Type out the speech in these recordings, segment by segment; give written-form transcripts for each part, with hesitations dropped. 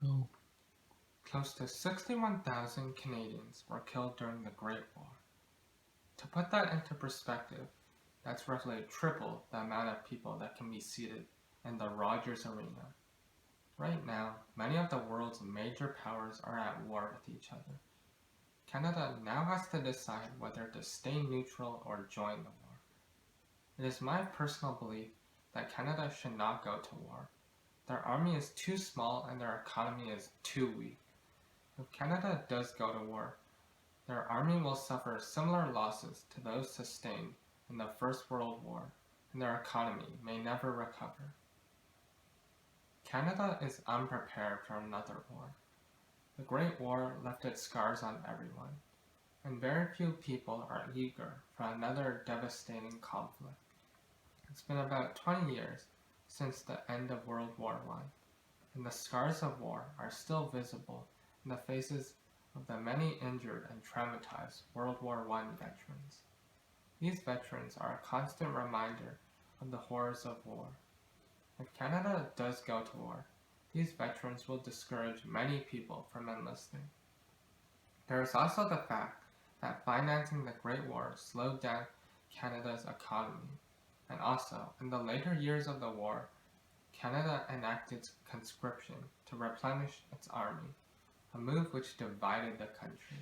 Oh, Close to 61,000 Canadians were killed during the Great War. To put that into perspective, that's roughly triple the amount of people that can be seated in the Rogers Arena. Right now, many of the world's major powers are at war with each other. Canada now has to decide whether to stay neutral or join the war. It is my personal belief that Canada should not go to war. Their army is too small and their economy is too weak. If Canada does go to war, their army will suffer similar losses to those sustained in the First World War, and their economy may never recover. Canada is unprepared for another war. The Great War left its scars on everyone, and very few people are eager for another devastating conflict. It's been about 20 years since the end of World War I, and the scars of war are still visible in the faces of the many injured and traumatized World War I veterans. These veterans are a constant reminder of the horrors of war. If Canada does go to war, these veterans will discourage many people from enlisting. There is also the fact that financing the Great War slowed down Canada's economy, and also, in the later years of the war, Canada enacted conscription to replenish its army, a move which divided the country.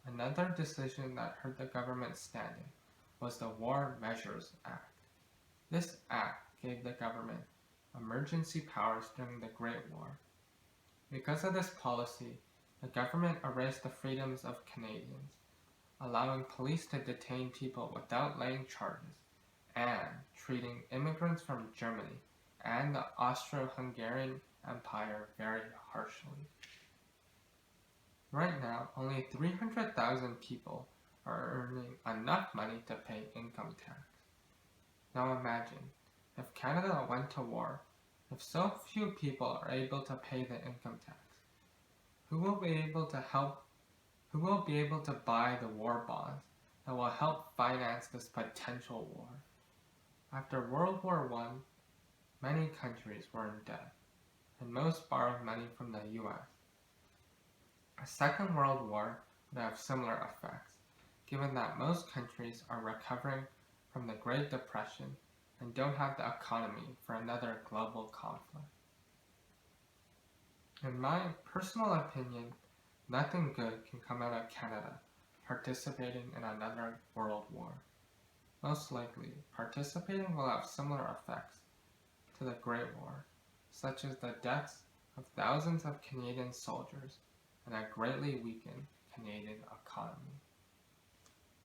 Another decision that hurt the government's standing was the War Measures Act. This act gave the government emergency powers during the Great War. Because of this policy, the government erased the freedoms of Canadians, allowing police to detain people without laying charges, and treating immigrants from Germany and the Austro-Hungarian Empire very harshly. Right now, only 300,000 people are earning enough money to pay income tax. Now imagine, if Canada went to war, if so few people are able to pay the income tax, who will be able to buy the war bonds that will help finance this potential war? After World War I, many countries were in debt, and most borrowed money from the US. A Second World War would have similar effects, given that most countries are recovering from the Great Depression and don't have the economy for another global conflict. In my personal opinion, nothing good can come out of Canada participating in another world war. Most likely, participating will have similar effects to the Great War, such as the deaths of thousands of Canadian soldiers and a greatly weakened Canadian economy.